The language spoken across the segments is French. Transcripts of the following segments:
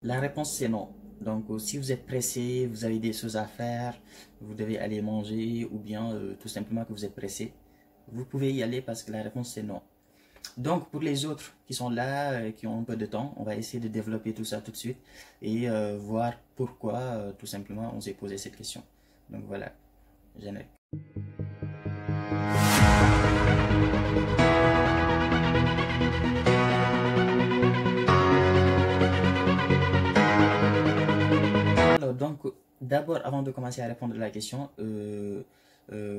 La réponse c'est non. Donc si vous êtes pressé, vous avez des choses à faire, vous devez aller manger ou bien tout simplement que vous êtes pressé, vous pouvez y aller parce que la réponse c'est non. Donc pour les autres qui sont là, qui ont un peu de temps, on va essayer de développer tout ça tout de suite et voir pourquoi tout simplement on s'est posé cette question. Donc voilà, générique. Alors, donc, d'abord, avant de commencer à répondre à la question,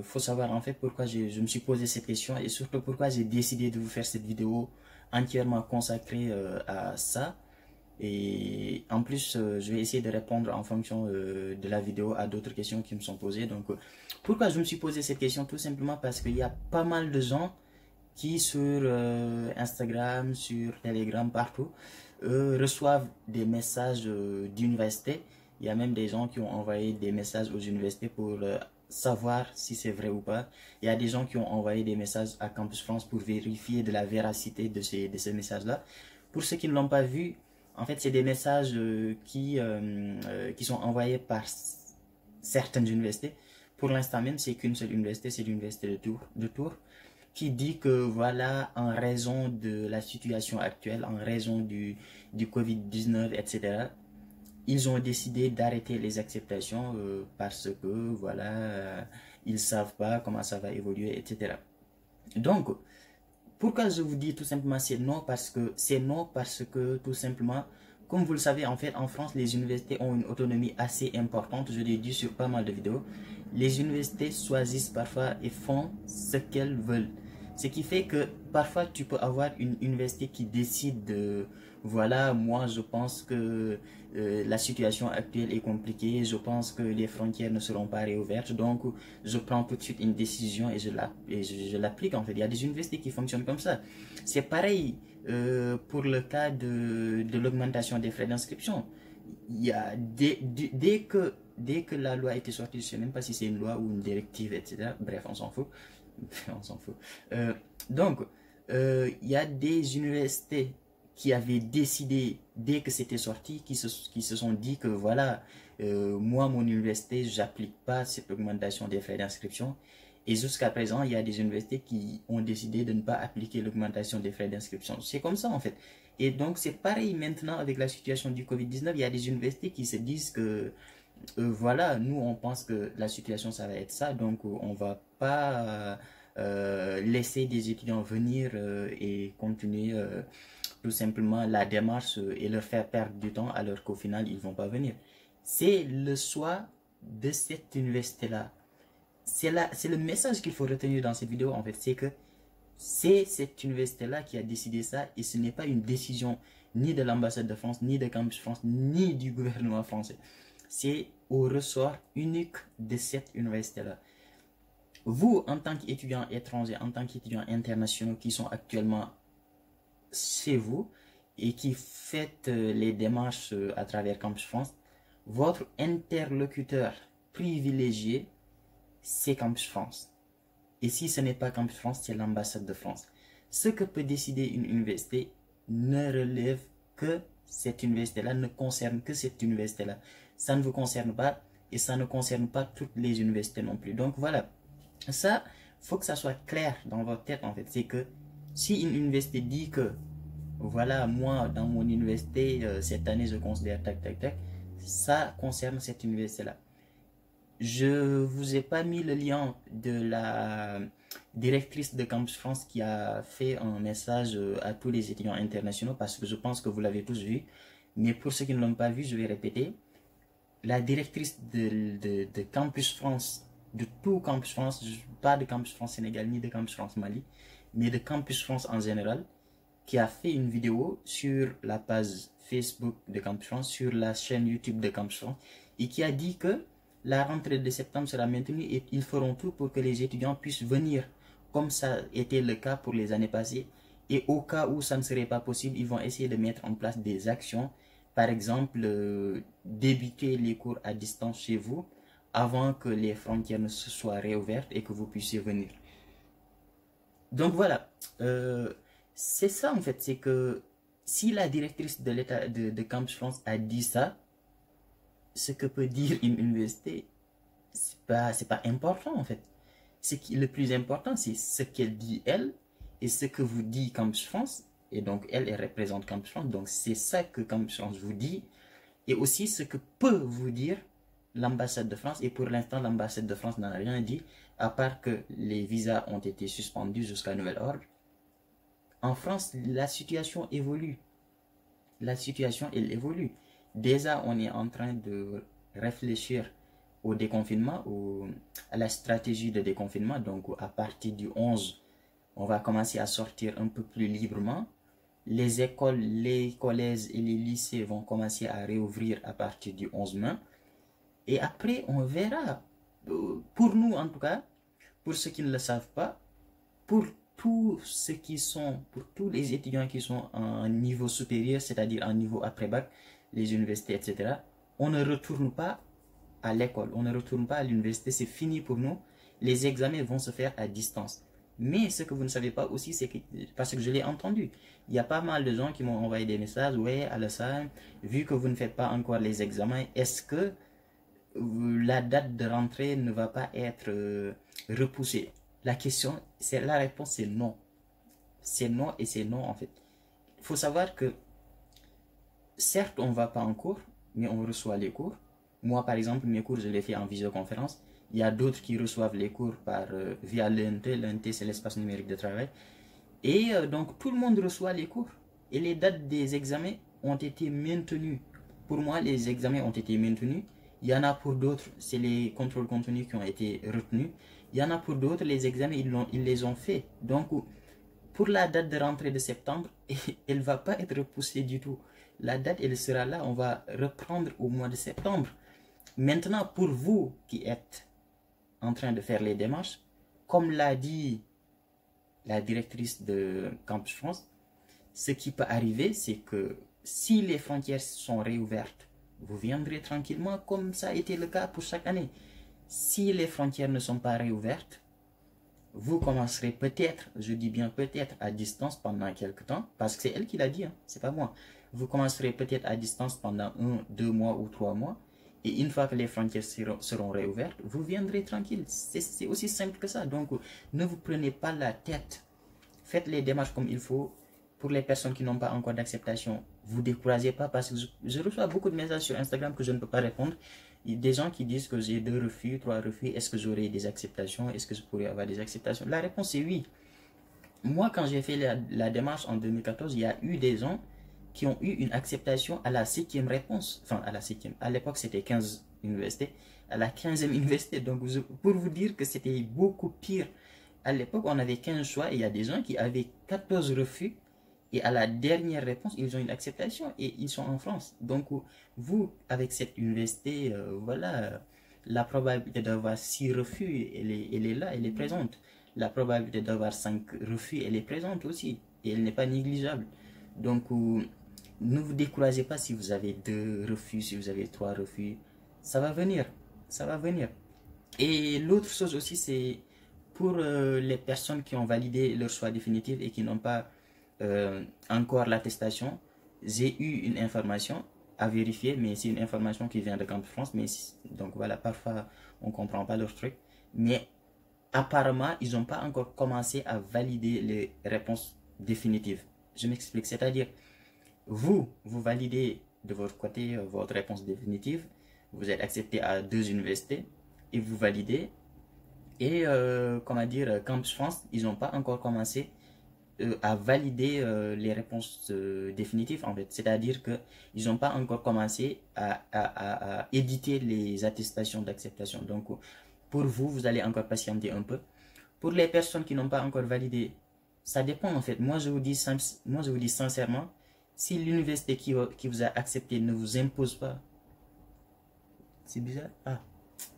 faut savoir en fait pourquoi je me suis posé cette question et surtout pourquoi j'ai décidé de vous faire cette vidéo entièrement consacrée à ça. Et en plus, je vais essayer de répondre en fonction de la vidéo à d'autres questions qui me sont posées. Donc, pourquoi je me suis posé cette question? Tout simplement parce qu'il y a pas mal de gens qui sur Instagram, sur Telegram, partout, reçoivent des messages d'université. Il y a même des gens qui ont envoyé des messages aux universités pour savoir si c'est vrai ou pas. Il y a des gens qui ont envoyé des messages à Campus France pour vérifier de la véracité de ces messages-là. Pour ceux qui ne l'ont pas vu, en fait, c'est des messages qui sont envoyés par certaines universités. Pour l'instant même, c'est qu'une seule université, c'est l'université de Tours, qui dit que voilà, en raison de la situation actuelle, en raison du Covid-19, etc., ils ont décidé d'arrêter les acceptations parce que voilà, ils ne savent pas comment ça va évoluer, etc. Donc, pourquoi je vous dis tout simplement c'est non parce que tout simplement, comme vous le savez, en fait, en France, les universités ont une autonomie assez importante. Je l'ai dit sur pas mal de vidéos. Les universités choisissent parfois et font ce qu'elles veulent. Ce qui fait que parfois tu peux avoir une université qui décide de, voilà, moi je pense que la situation actuelle est compliquée, je pense que les frontières ne seront pas réouvertes, donc je prends tout de suite une décision et je l'applique en fait. Il y a des universités qui fonctionnent comme ça. C'est pareil pour le cas de l'augmentation des frais d'inscription. Il y a dès que la loi a été sortie, je ne sais même pas si c'est une loi ou une directive, etc. Bref, on s'en fout. On s'en fout. Donc, il y a des universités qui avaient décidé, dès que c'était sorti, qui se sont dit que voilà, moi, mon université, j'applique pas cette augmentation des frais d'inscription. Et jusqu'à présent, il y a des universités qui ont décidé de ne pas appliquer l'augmentation des frais d'inscription. C'est comme ça, en fait. Et donc, c'est pareil maintenant avec la situation du Covid-19. Il y a des universités qui se disent que voilà, nous on pense que la situation ça va être ça, donc on va pas laisser des étudiants venir et continuer tout simplement la démarche et leur faire perdre du temps alors qu'au final ils vont pas venir. C'est le choix de cette université-là. C'est le message qu'il faut retenir dans cette vidéo en fait, c'est que c'est cette université-là qui a décidé ça et ce n'est pas une décision ni de l'ambassade de France, ni de Campus France, ni du gouvernement français. C'est au ressort unique de cette université-là. Vous, en tant qu'étudiants étrangers, en tant qu'étudiants internationaux qui sont actuellement chez vous et qui faites les démarches à travers Campus France, votre interlocuteur privilégié, c'est Campus France. Et si ce n'est pas Campus France, c'est l'ambassade de France. Ce que peut décider une université ne relève que cette université-là, ne concerne que cette université-là. Ça ne vous concerne pas et ça ne concerne pas toutes les universités non plus. Donc voilà, ça, faut que ça soit clair dans votre tête en fait. C'est que si une université dit que voilà, moi dans mon université, cette année je considère tac tac tac, ça concerne cette université-là. Je vous ai pas mis le lien de la directrice de Campus France qui a fait un message à tous les étudiants internationaux parce que je pense que vous l'avez tous vu. Mais pour ceux qui ne l'ont pas vu, je vais répéter. La directrice de Campus France, de tout Campus France, pas de Campus France Sénégal ni de Campus France Mali, mais de Campus France en général, qui a fait une vidéo sur la page Facebook de Campus France, sur la chaîne YouTube de Campus France, et qui a dit que la rentrée de septembre sera maintenue et ils feront tout pour que les étudiants puissent venir, comme ça était le cas pour les années passées. Et au cas où ça ne serait pas possible, ils vont essayer de mettre en place des actions. Par exemple, débuter les cours à distance chez vous avant que les frontières ne se soient réouvertes et que vous puissiez venir. Donc voilà, c'est ça en fait, c'est que si la directrice de l'État de Campus France a dit ça, ce que peut dire une université, c'est pas important en fait. Le plus important, c'est ce qu'elle dit elle et ce que vous dit Campus France. Et donc elle représente Campus France. Donc c'est ça que Campus France vous dit et aussi ce que peut vous dire l'ambassade de France. Et pour l'instant, l'ambassade de France n'en a rien dit, à part que les visas ont été suspendus jusqu'à nouvel ordre. En France, la situation évolue. La situation, elle évolue. Déjà, on est en train de réfléchir au déconfinement, à la stratégie de déconfinement. Donc, à partir du 11, on va commencer à sortir un peu plus librement. Les écoles, les collèges et les lycées vont commencer à réouvrir à partir du 11 mai. Et après, on verra. Pour nous, en tout cas, pour ceux qui ne le savent pas, pour tous les étudiants qui sont en niveau supérieur, c'est-à-dire en niveau après-bac, les universités, etc., on ne retourne pas à l'école, on ne retourne pas à l'université, c'est fini pour nous. Les examens vont se faire à distance. Mais ce que vous ne savez pas aussi, c'est que, parce que je l'ai entendu, il y a pas mal de gens qui m'ont envoyé des messages, ouais, Alassane, vu que vous ne faites pas encore les examens, est-ce que la date de rentrée ne va pas être repoussée? La réponse c'est non. C'est non et c'est non en fait. Il faut savoir que certes on ne va pas en cours, mais on reçoit les cours. Moi par exemple, mes cours je les fais en visioconférence. Il y a d'autres qui reçoivent les cours via l'ENT. L'ENT c'est l'espace numérique de travail. Et donc tout le monde reçoit les cours. Et les dates des examens ont été maintenues. Pour moi, les examens ont été maintenus. Il y en a pour d'autres, c'est les contrôles contenus qui ont été retenus. Il y en a pour d'autres, les examens, ils les ont faits. Donc, pour la date de rentrée de septembre, elle ne va pas être repoussée du tout. La date, elle sera là. On va reprendre au mois de septembre. Maintenant, pour vous qui êtes en train de faire les démarches, comme l'a dit la directrice de Campus France, ce qui peut arriver, c'est que si les frontières sont réouvertes, vous viendrez tranquillement comme ça a été le cas pour chaque année. Si les frontières ne sont pas réouvertes, vous commencerez peut-être, je dis bien peut-être, à distance pendant quelques temps, parce que c'est elle qui l'a dit, hein, c'est pas moi. Vous commencerez peut-être à distance pendant 1, 2 mois ou 3 mois, et une fois que les frontières seront réouvertes, vous viendrez tranquille. C'est aussi simple que ça. Donc, ne vous prenez pas la tête. Faites les démarches comme il faut. Pour les personnes qui n'ont pas encore d'acceptation, vous découragez pas parce que je reçois beaucoup de messages sur Instagram que je ne peux pas répondre. Il y a des gens qui disent que j'ai 2 refus, 3 refus. Est-ce que j'aurai des acceptations? Est-ce que je pourrais avoir des acceptations? La réponse est oui. Moi, quand j'ai fait la démarche en 2014, il y a eu des gens qui ont eu une acceptation à la 7e réponse. Enfin, à la 7e. À l'époque, c'était 15 universités. À la 15e université. Donc, pour vous dire que c'était beaucoup pire. À l'époque, on avait 15 choix et il y a des gens qui avaient 14 refus. Et à la dernière réponse, ils ont une acceptation et ils sont en France. Donc, vous, avec cette université, voilà, la probabilité d'avoir 6 refus, elle est là, elle est présente. La probabilité d'avoir 5 refus, elle est présente aussi. Et elle n'est pas négligeable. Donc, ne vous découragez pas si vous avez 2 refus, si vous avez 3 refus. Ça va venir. Ça va venir. Et l'autre chose aussi, c'est pour les personnes qui ont validé leur choix définitif et qui n'ont pas encore l'attestation. J'ai eu une information à vérifier, mais c'est une information qui vient de Campus France. Mais donc voilà, parfois on ne comprend pas leur truc. Mais apparemment, ils n'ont pas encore commencé à valider les réponses définitives. Je m'explique, c'est-à-dire, vous validez de votre côté votre réponse définitive, vous êtes accepté à 2 universités et vous validez. Et comment dire, Campus France, ils n'ont pas encore commencé à valider les réponses définitives en fait. C'est-à-dire qu'ils n'ont pas encore commencé à éditer les attestations d'acceptation. Donc pour vous, vous allez encore patienter un peu. Pour les personnes qui n'ont pas encore validé, ça dépend en fait. Moi je vous dis sincèrement, si l'université qui vous a accepté ne vous impose pas, c'est bizarre. Ah,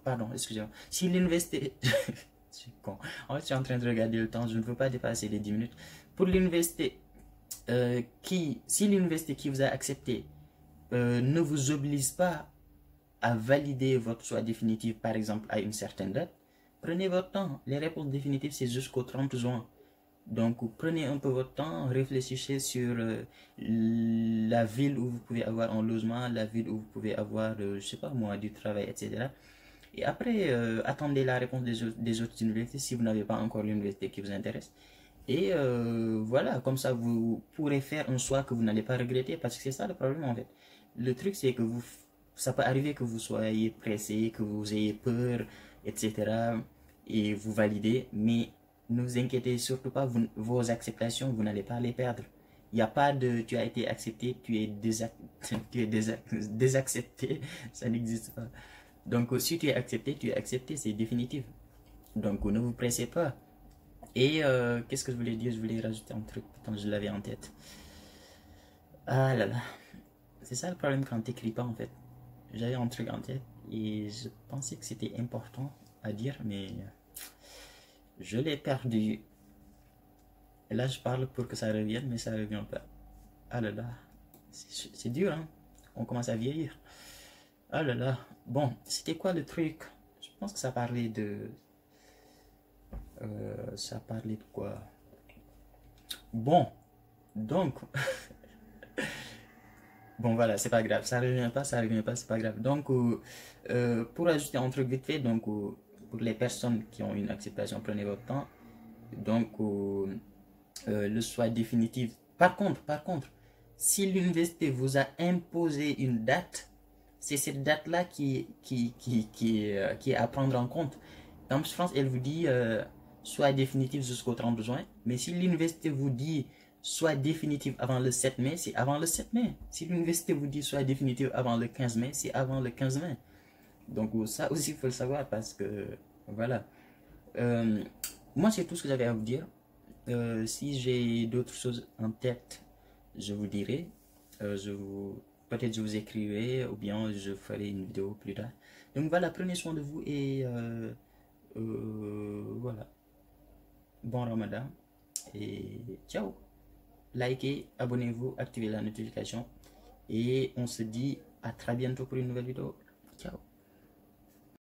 pardon, excusez-moi. Si l'université... je suis con. En fait, je suis en train de regarder le temps. Je ne veux pas dépasser les 10 minutes. Pour l'université si l'université qui vous a accepté ne vous oblige pas à valider votre choix définitif, par exemple, à une certaine date, prenez votre temps. Les réponses définitives, c'est jusqu'au 30 juin. Donc prenez un peu votre temps, réfléchissez sur la ville où vous pouvez avoir un logement, la ville où vous pouvez avoir, je sais pas moi, du travail, etc. Et après, attendez la réponse des autres universités si vous n'avez pas encore l'université qui vous intéresse. Et voilà, comme ça vous pourrez faire un choix que vous n'allez pas regretter, parce que c'est ça le problème en fait. Le truc c'est que ça peut arriver que vous soyez pressé, que vous ayez peur, etc. Et vous validez, mais ne vous inquiétez surtout pas, vos acceptations, vous n'allez pas les perdre. Il n'y a pas de tu as été accepté, tu es, tu es désaccepté, ça n'existe pas. Donc si tu es accepté, c'est définitif. Donc ne vous pressez pas. Et qu'est-ce que je voulais dire? Je voulais rajouter un truc, pourtant je l'avais en tête. Ah là là, c'est ça le problème quand t'écris pas en fait. J'avais un truc en tête et je pensais que c'était important à dire, mais je l'ai perdu. Et là je parle pour que ça revienne, mais ça revient pas. Ah là là, c'est dur hein, on commence à vieillir. Ah là là, bon, c'était quoi le truc? Je pense que ça parlait de... ça parlait de quoi? Bon, donc... Bon voilà, c'est pas grave, ça revient pas, c'est pas grave. Donc pour ajouter un truc vite fait, donc pour les personnes qui ont une acceptation, prenez votre temps. Donc le choix définitif. Par contre, si l'université vous a imposé une date, c'est cette date-là qui est à prendre en compte. Campus France, elle vous dit soit définitif jusqu'au 30 juin, mais si l'université vous dit soit définitive avant le 7 mai, c'est avant le 7 mai. Si l'université vous dit soit définitive avant le 15 mai, c'est avant le 15 mai. Donc ça aussi, il faut le savoir parce que, voilà. Euh, Moi, c'est tout ce que j'avais à vous dire. Si j'ai d'autres choses en tête, je vous dirai. Peut-être je vous écrirai ou bien je ferai une vidéo plus tard. Donc voilà, prenez soin de vous et voilà. Bon Ramadan et ciao. Likez, abonnez-vous, activez la notification et on se dit à très bientôt pour une nouvelle vidéo. Ciao.